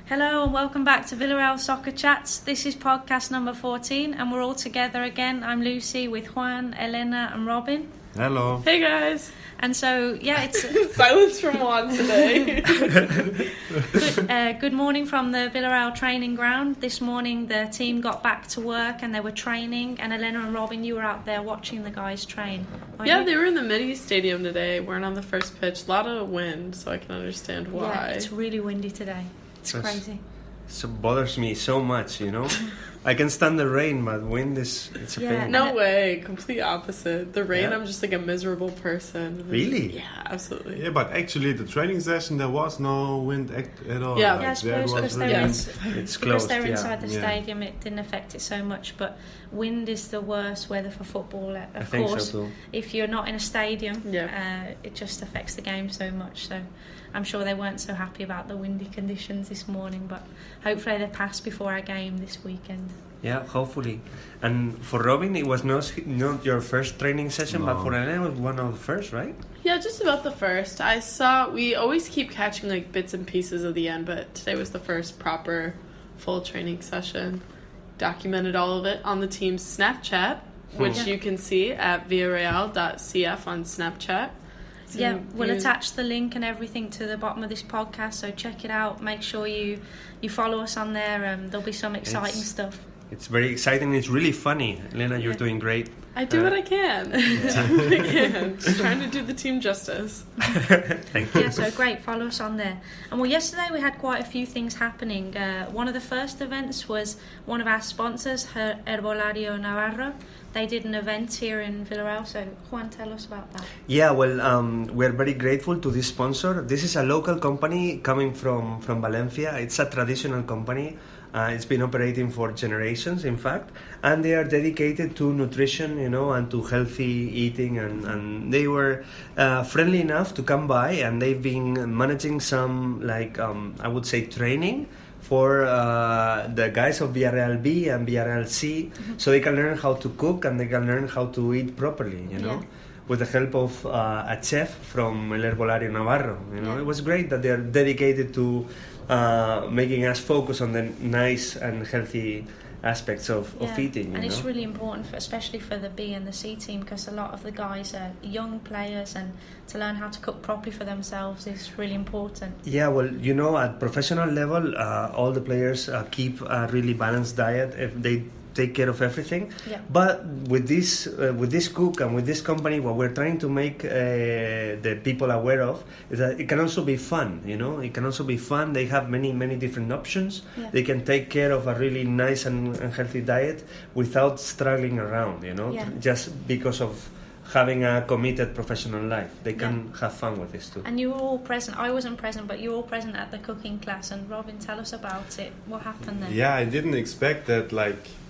Hello and welcome back to Villarreal Soccer Chats. This is podcast number 14 and we're all together again. I'm Lucy with Juan, Elena and Robin. Hello. Hey guys. And so, it's... Silence from Juan today. Good morning from the Villarreal training ground. This morning the team got back to work and they were training, and Elena and Robin, you were out there watching the guys train. They were in the mini stadium today, weren't on the first pitch. A lot of wind, so I can understand why. Yeah, it's really windy today. It's crazy. So bothers me so much, I can stand the rain, but wind it's a pain. No way, complete opposite. The rain, I'm just like a miserable person. Really? Yeah, absolutely. Yeah, but actually the training session there was no wind at all. Yeah, I suppose because they're inside the stadium, it didn't affect it so much. But wind is the worst weather for football. Of course, so too. If you're not in a stadium, it just affects the game so much. So I'm sure they weren't so happy about the windy conditions this morning, but hopefully they pass before our game this weekend. Yeah, hopefully. And for Robin, it was not your first training session, but for Elena, it was one of the first, right? Yeah, just about the first. We always keep catching like bits and pieces of the end, but today was the first proper full training session. Documented all of it on the team's Snapchat, which you can see at villarreal.cf on Snapchat. Yeah, we'll attach the link and everything to the bottom of this podcast, so check it out. Make sure you follow us on there. There'll be some exciting stuff. It's very exciting. It's really funny. Elena, you're doing great. I do what I can. I can. Just trying to do the team justice. Thank you. Yeah, so great. Follow us on there. And well, yesterday we had quite a few things happening. One of the first events was one of our sponsors, Herbolario Navarro. They did an event here in Villarreal, so Juan, tell us about that. Yeah, well, we're very grateful to this sponsor. This is a local company coming from Valencia. It's a traditional company. It's been operating for generations, in fact, and they are dedicated to nutrition, and to healthy eating, and they were friendly enough to come by, and they've been managing some, I would say, training for the guys of Villarreal B and Villarreal C, so they can learn how to cook and they can learn how to eat properly, with the help of a chef from El Herbolario Navarro. It was great that they're dedicated to making us focus on the nice and healthy aspects of eating. And it's really important, especially for the B and the C team, because a lot of the guys are young players, and to learn how to cook properly for themselves is really important. Yeah, well, at professional level, all the players keep a really balanced diet. If they take care of everything, but with this cook and with this company, what we're trying to make the people aware of is that it can also be fun. It can also be fun. They have many different options. They can take care of a really nice and healthy diet without struggling around, just because of having a committed professional life. They can have fun with this too. And you were all present. I wasn't present, but you were all present at the cooking class. And Robin, tell us about it. What happened there? Yeah, I didn't expect that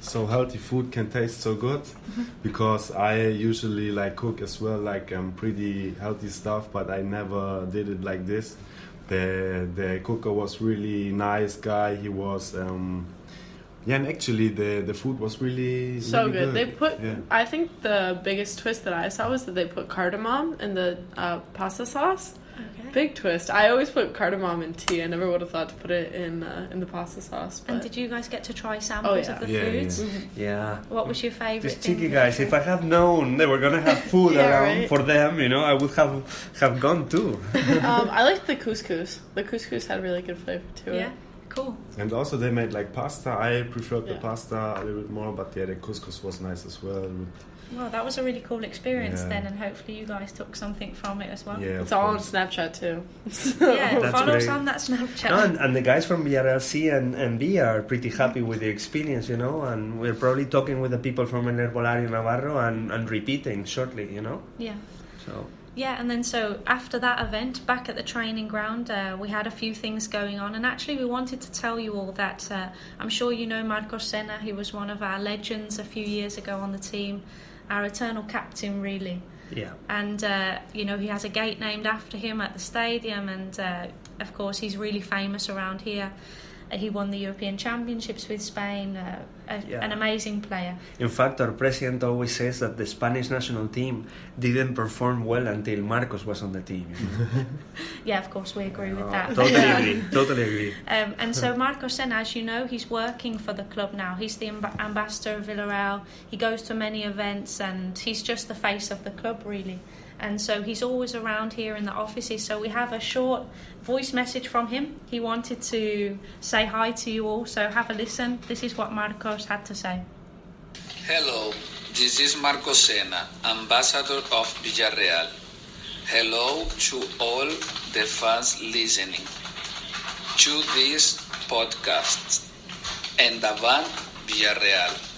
so healthy food can taste so good, because I usually cook as well, pretty healthy stuff, but I never did it like this. The cooker was really nice guy. He was and actually the food was really so really good. They put I think the biggest twist that I saw was that they put cardamom in the pasta sauce. Okay. Big twist. I always put cardamom in tea. I never would have thought to put it in the pasta sauce. But... And did you guys get to try samples of the foods? Yeah. What was your favourite These thing? cheeky guys, if I had known they were going to have food around for them, I would have gone too. I liked the couscous. The couscous had really good flavour to it. Yeah. Cool. And also they made pasta. I preferred the pasta a little bit more, but the couscous was nice as well. Well, that was a really cool experience then, and hopefully you guys took something from it as well. Yeah, it's all on Snapchat too. Follow us on that Snapchat. No, and the guys from Villarreal C and B are pretty happy with the experience, and we're probably talking with the people from El Herbolario Navarro and repeating shortly, Yeah. So... Yeah, and then so after that event, back at the training ground, we had a few things going on, and actually we wanted to tell you all that I'm sure you know Marcos Senna. He was one of our legends a few years ago on the team, our eternal captain, really. Yeah. And, he has a gate named after him at the stadium, and of course he's really famous around here. He won the European Championships with Spain. An amazing player. In fact, our president always says that the Spanish national team didn't perform well until Marcos was on the team. Yeah, of course, we agree with that. Totally agree. And so Marcos Senna, as you know, he's working for the club now. He's the ambassador of Villarreal. He goes to many events and he's just the face of the club, really. And so he's always around here in the offices. So we have a short voice message from him. He wanted to say hi to you all, so have a listen. This is what Marcos had to say. Hello, this is Marcos Senna, ambassador of Villarreal. Hello to all the fans listening to this podcast. And avant Villarreal.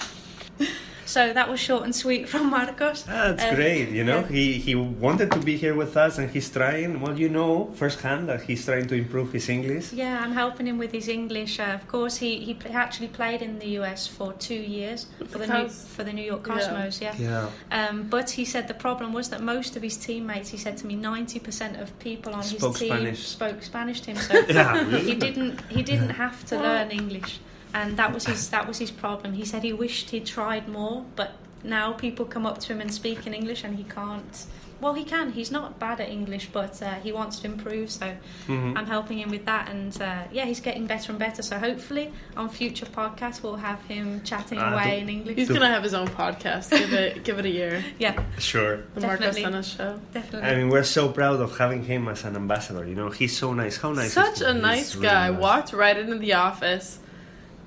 So that was short and sweet from Marcos. That's great, he wanted to be here with us and he's trying, firsthand that he's trying to improve his English. Yeah, I'm helping him with his English. Of course, he actually played in the US for 2 years for the New York Cosmos, but he said the problem was that most of his teammates, he said to me, 90% of people on his team spoke Spanish to him, so he didn't have to learn English. And that was his problem. He said he wished he'd tried more, but now people come up to him and speak in English and he can't. Well, he can. He's not bad at English, but he wants to improve, so I'm helping him with that. And he's getting better and better. So hopefully on future podcasts we'll have him chatting away in English. He's going to have his own podcast. Give it a year. Yeah. Sure. The Marcos Senna Show. Definitely. I mean, we're so proud of having him as an ambassador. He's so nice. How nice Such is he? a nice He's guy. really nice. Walked right into the office.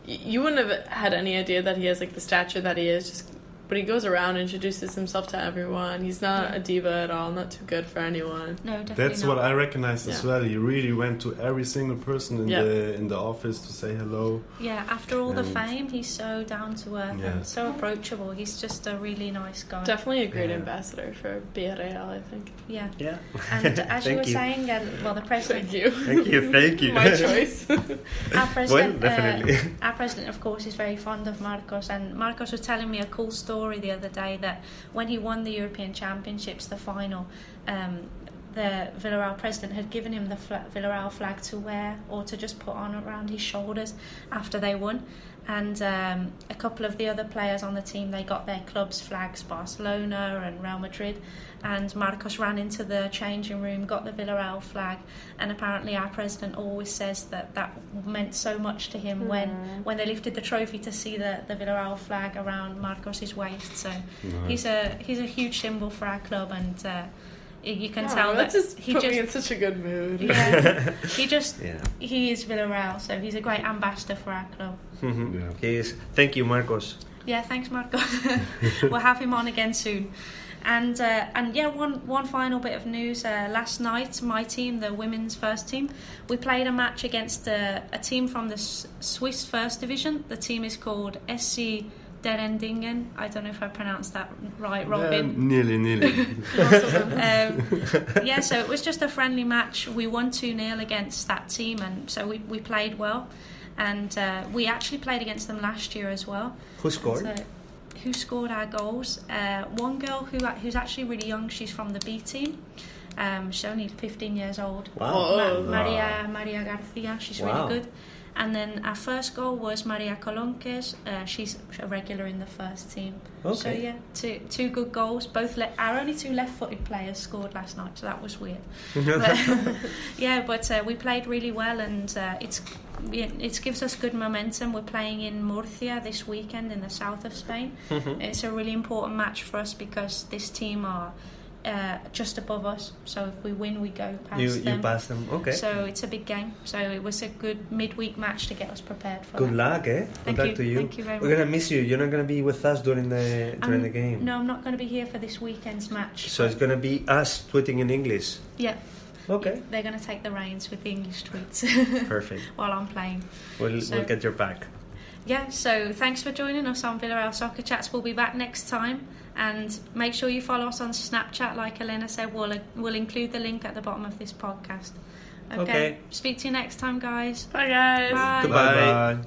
You wouldn't have had any idea that he has like the stature that he is, but he goes around and introduces himself to everyone. He's not a diva at all, not too good for anyone. No, definitely That's not. what I recognize as well. He really went to every single person in the office to say hello. Yeah, after all the fame, he's so down to earth and so approachable. He's just a really nice guy. Definitely a great ambassador for Villarreal, I think. Yeah. Yeah. And as you were saying, the president. Thank you. Thank you. My choice. Our president, definitely. Our president, of course, is very fond of Marcos, and Marcos was telling me a cool story the other day that when he won the European Championships, the final, the Villarreal president had given him the Villarreal flag to wear or to just put on around his shoulders after they won. And a couple of the other players on the team, they got their club's flags, Barcelona and Real Madrid, and Marcos ran into the changing room, got the Villarreal flag, and apparently our president always says that meant so much to him when they lifted the trophy to see the Villarreal flag around Marcos's waist. So he's a huge symbol for our club, and you can tell that he put me in such a good mood. Yeah, he is Villarreal, so he's a great ambassador for our club. He is. Thank you, Marcos. Yeah, thanks, Marcos. We'll have him on again soon. And one final bit of news. Last night, my team, the women's first team, we played a match against a team from the Swiss First Division. The team is called SC Derendingen. I don't know if I pronounced that right, Robin. Nearly. So it was just a friendly match. We won 2-0 against that team, and so we played well. And we actually played against them last year as well. Who scored? So, who scored our goals? One girl who's actually really young. She's from the B team. She's only 15 years old. Wow. Maria Garcia. She's really good. And then our first goal was Maria Colonques. She's a regular in the first team. Okay. So two good goals. Our only two left-footed players scored last night, so that was weird. But we played really well, and it gives us good momentum. We're playing in Murcia this weekend in the south of Spain. It's a really important match for us because this team are just above us, so if we win we go past them. You pass them, okay. So it's a big game, so it was a good midweek match to get us prepared for Good that. luck, eh? Good luck to you. Thank you very much. We're gonna miss you. You're not gonna be with us during the game. No, I'm not going to be here for this weekend's match. So it's gonna be us tweeting in English. Yeah. Okay. They're going to take the reins with the English tweets. Perfect. While I'm playing. We'll get your back. Yeah, so thanks for joining us on Villarreal Soccer Chats. We'll be back next time, and make sure you follow us on Snapchat. Like Elena said, we'll include the link at the bottom of this podcast. Okay. Speak to you next time, guys. Bye, guys. Bye. Goodbye. Bye.